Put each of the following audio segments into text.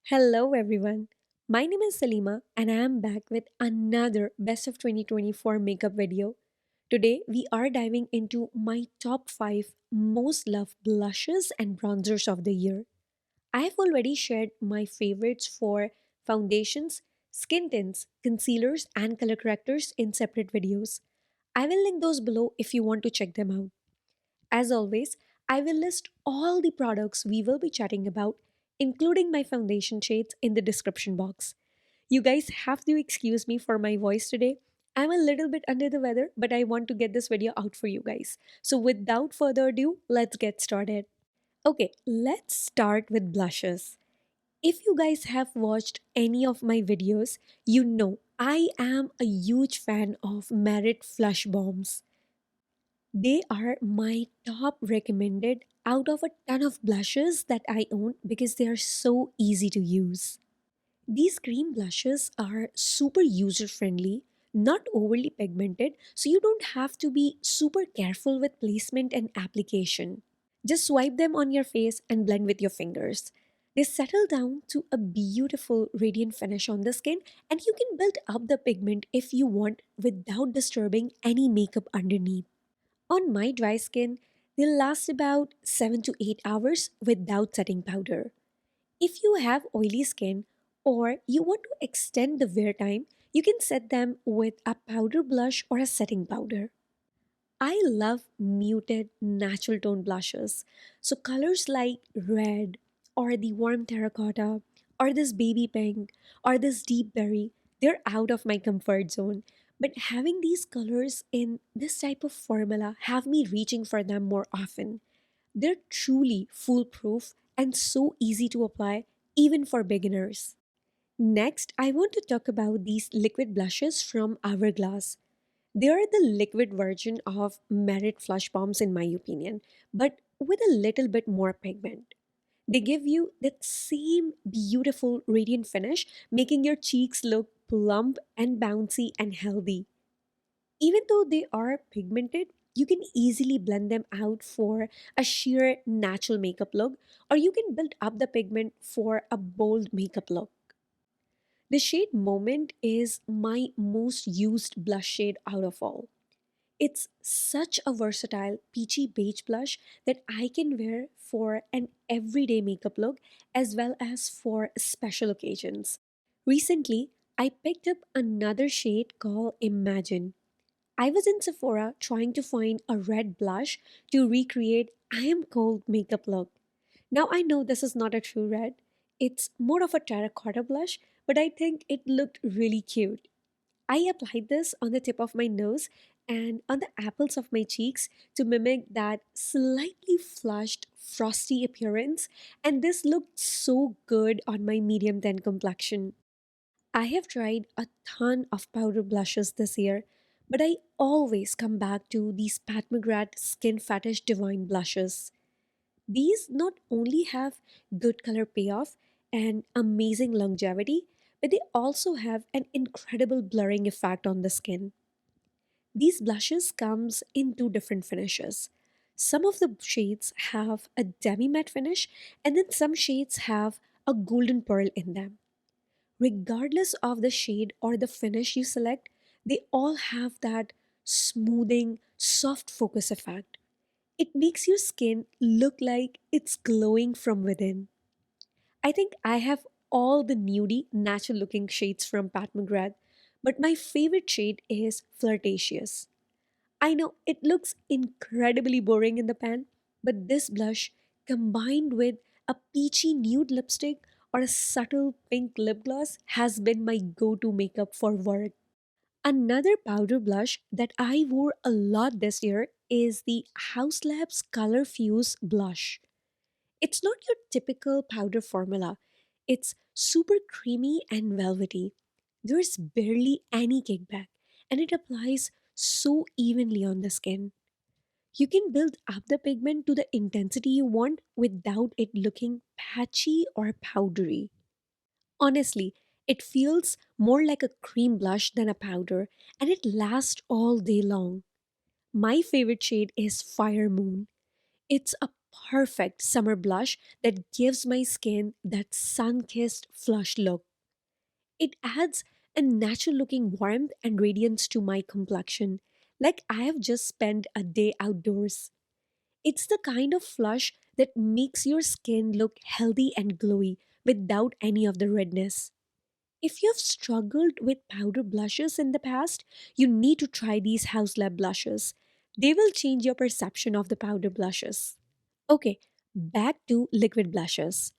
Hello everyone. My name is Salima and I am back with another Best of 2024 makeup video. Today we are diving into my top 5 most loved blushes and bronzers of the year. I have already shared my favorites for foundations, skin tints, concealers and color correctors in separate videos. I will link those below if you want to check them out. As always, I will list all the products we will be chatting about, including my foundation shades, in the description box. You guys have to excuse me for my voice today. I'm a little bit under the weather, but I want to get this video out for you guys. So, without further ado, let's get started. Okay, let's start with blushes. If you guys have watched any of my videos, you know I am a huge fan of Merit Flush Bombs. They are my top recommended out of a ton of blushes that I own because they are so easy to use. These cream blushes are super user friendly, not overly pigmented, so you don't have to be super careful with placement and application. Just swipe them on your face and blend with your fingers. They settle down to a beautiful radiant finish on the skin, and you can build up the pigment if you want without disturbing any makeup underneath. On my dry skin, they'll last about 7 to 8 hours without setting powder. If you have oily skin or you want to extend the wear time, you can set them with a powder blush or a setting powder. I love muted natural tone blushes. So colors like red or the warm terracotta or this baby pink or this deep berry, they're out of my comfort zone. But having these colors in this type of formula have me reaching for them more often. They're truly foolproof and so easy to apply even for beginners. Next, I want to talk about these liquid blushes from Hourglass. They are the liquid version of Merit Flush Bombs, in my opinion, but with a little bit more pigment. They give you that same beautiful radiant finish, making your cheeks look plump and bouncy and healthy. Even though they are pigmented, you can easily blend them out for a sheer natural makeup look, or you can build up the pigment for a bold makeup look. The shade Moment is my most used blush shade out of all. It's such a versatile peachy beige blush that I can wear for an everyday makeup look as well as for special occasions. Recently, I picked up another shade called Imagine. I was in Sephora trying to find a red blush to recreate I am cold makeup look. Now I know this is not a true red. It's more of a terracotta blush, but I think it looked really cute. I applied this on the tip of my nose and on the apples of my cheeks to mimic that slightly flushed, frosty appearance, and this looked so good on my medium tan complexion. I have tried a ton of powder blushes this year, but I always come back to these Pat McGrath Skin Fetish Divine blushes. These not only have good color payoff and amazing longevity, but they also have an incredible blurring effect on the skin. These blushes comes in two different finishes. Some of the shades have a demi matte finish and then some shades have a golden pearl in them. Regardless of the shade or the finish you select, they all have that smoothing, soft focus effect. It makes your skin look like it's glowing from within. I think I have all the nudie, natural looking shades from Pat McGrath, but my favorite shade is Fleurtatious. I know it looks incredibly boring in the pan, but this blush, combined with a peachy nude lipstick or a subtle pink lip gloss, has been my go to makeup for work. Another powder blush that I wore a lot this year is the House Labs Color Fuse blush. It's not your typical powder formula. It's super creamy and velvety. There's barely any kickback, and it applies so evenly on the skin. You can build up the pigment to the intensity you want without it looking patchy or powdery. Honestly, it feels more like a cream blush than a powder, and it lasts all day long. My favorite shade is Fire Moon. It's a perfect summer blush that gives my skin that sun-kissed flush look. It adds a natural looking warmth and radiance to my complexion, like I have just spent a day outdoors. It's the kind of flush that makes your skin look healthy and glowy without any of the redness. If you've struggled with powder blushes in the past, you need to try these House Lab blushes. They will change your perception of the powder blushes. Okay, back to liquid blushes.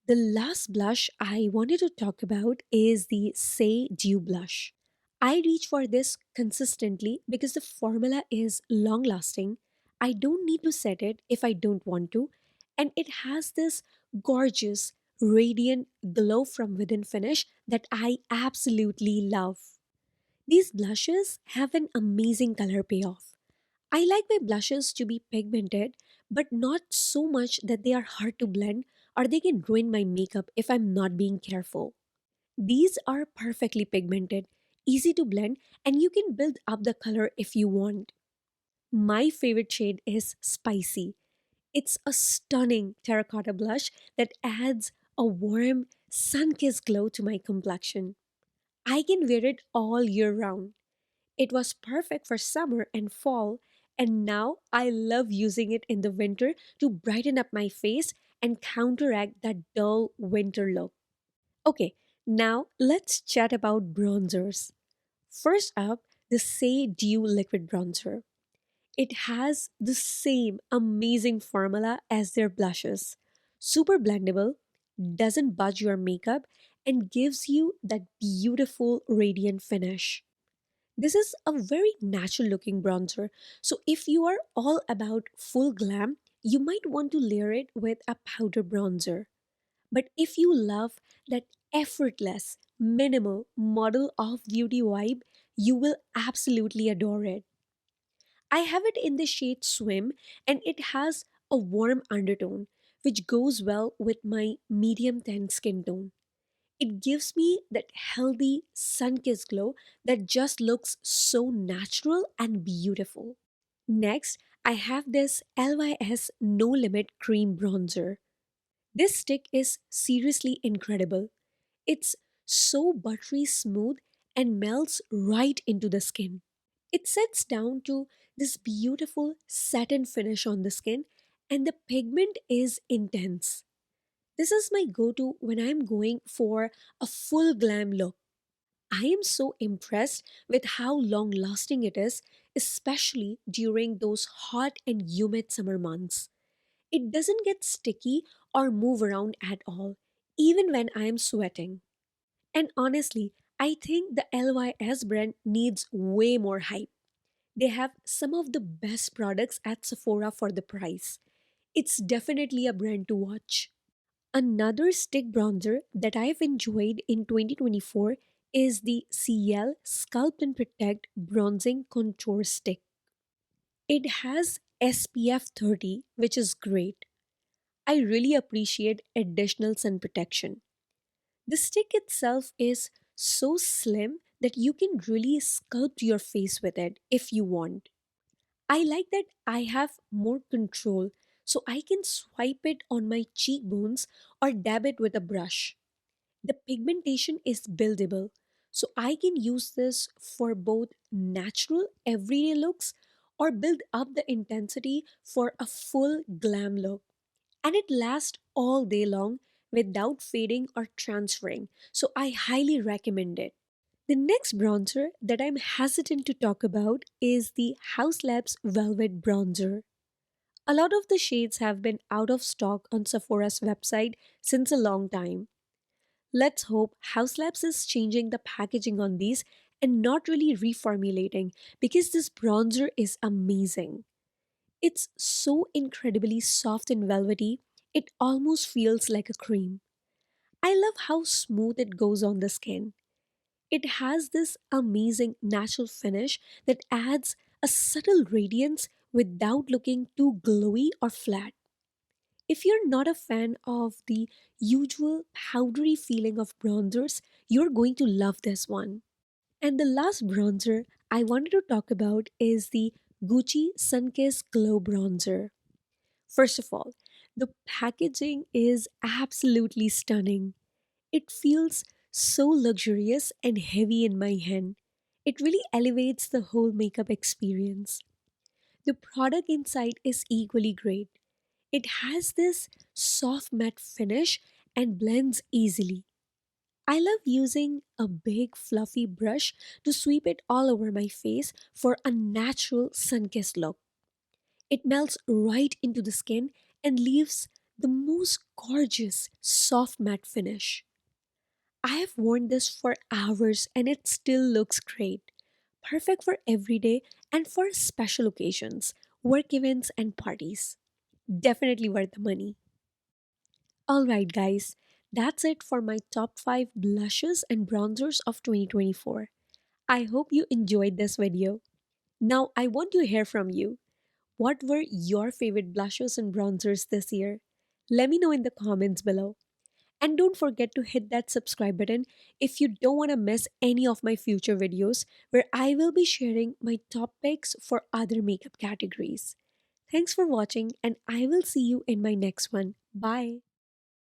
The last blush I wanted to talk about is the Saie Dew Blush. I reach for this consistently because the formula is long lasting. I don't need to set it if I don't want to, and it has this gorgeous, radiant glow from within finish that I absolutely love. These blushes have an amazing color payoff. I like my blushes to be pigmented, but not so much that they are hard to blend or they can ruin my makeup if I'm not being careful. These are perfectly pigmented, easy to blend, and you can build up the color if you want. My favorite shade is Spicy. It's a stunning terracotta blush that adds a warm, sun kissed glow to my complexion. I can wear it all year round. It was perfect for summer and fall, and now I love using it in the winter to brighten up my face and counteract that dull winter look. Okay, now let's chat about bronzers. First up, the Say Dew Liquid Bronzer. It has the same amazing formula as their blushes. Super blendable, doesn't budge your makeup, and gives you that beautiful radiant finish. This is a very natural looking bronzer, so if you are all about full glam, you might want to layer it with a powder bronzer. But if you love that effortless, minimal model of beauty vibe, you will absolutely adore it. I have it in the shade Swim and it has a warm undertone, which goes well with my medium tan skin tone. It gives me that healthy sun kissed glow that just looks so natural and beautiful. Next, I have this LYS No Limit Cream Bronzer. This stick is seriously incredible. It's so buttery smooth and melts right into the skin. It sets down to this beautiful satin finish on the skin, and the pigment is intense. This is my go to when I'm going for a full glam look. I am so impressed with how long lasting it is, especially during those hot and humid summer months. It doesn't get sticky or move around at all, even when I am sweating. And honestly, I think the LYS brand needs way more hype. They have some of the best products at Sephora for the price. It's definitely a brand to watch. Another stick bronzer that I've enjoyed in 2024 is the Ciele Sculpt and Protect Bronzing Contour Stick. It has SPF 30, which is great. I really appreciate additional sun protection. The stick itself is so slim that you can really sculpt your face with it if you want. I like that I have more control so I can swipe it on my cheekbones or dab it with a brush. The pigmentation is buildable, so I can use this for both natural everyday looks or build up the intensity for a full glam look. And it lasts all day long without fading or transferring, so I highly recommend it. The next bronzer that I'm hesitant to talk about is the House Labs Velvet Bronzer. A lot of the shades have been out of stock on Sephora's website since a long time. Let's hope House Labs is changing the packaging on these and not really reformulating because this bronzer is amazing. It's so incredibly soft and velvety, it almost feels like a cream. I love how smooth it goes on the skin. It has this amazing natural finish that adds a subtle radiance without looking too glowy or flat. If you're not a fan of the usual powdery feeling of bronzers, you're going to love this one. And the last bronzer I wanted to talk about is the Gucci Sunkissed Glow Bronzer. First of all, The packaging is absolutely stunning. It feels so luxurious and heavy in my hand. It really elevates the whole makeup experience. The product inside is equally great. It has this soft matte finish and blends easily. I love using a big fluffy brush to sweep it all over my face for a natural sun-kissed look. It melts right into the skin and leaves the most gorgeous soft matte finish. I have worn this for hours and it still looks great. Perfect for everyday and for special occasions, work events, and parties. Definitely worth the money. Alright, guys, that's it for my top 5 blushes and bronzers of 2024. I hope you enjoyed this video. Now, I want to hear from you. What were your favorite blushes and bronzers this year? Let me know in the comments below. And don't forget to hit that subscribe button if you don't want to miss any of my future videos where I will be sharing my top picks for other makeup categories. Thanks for watching, and I will see you in my next one. Bye.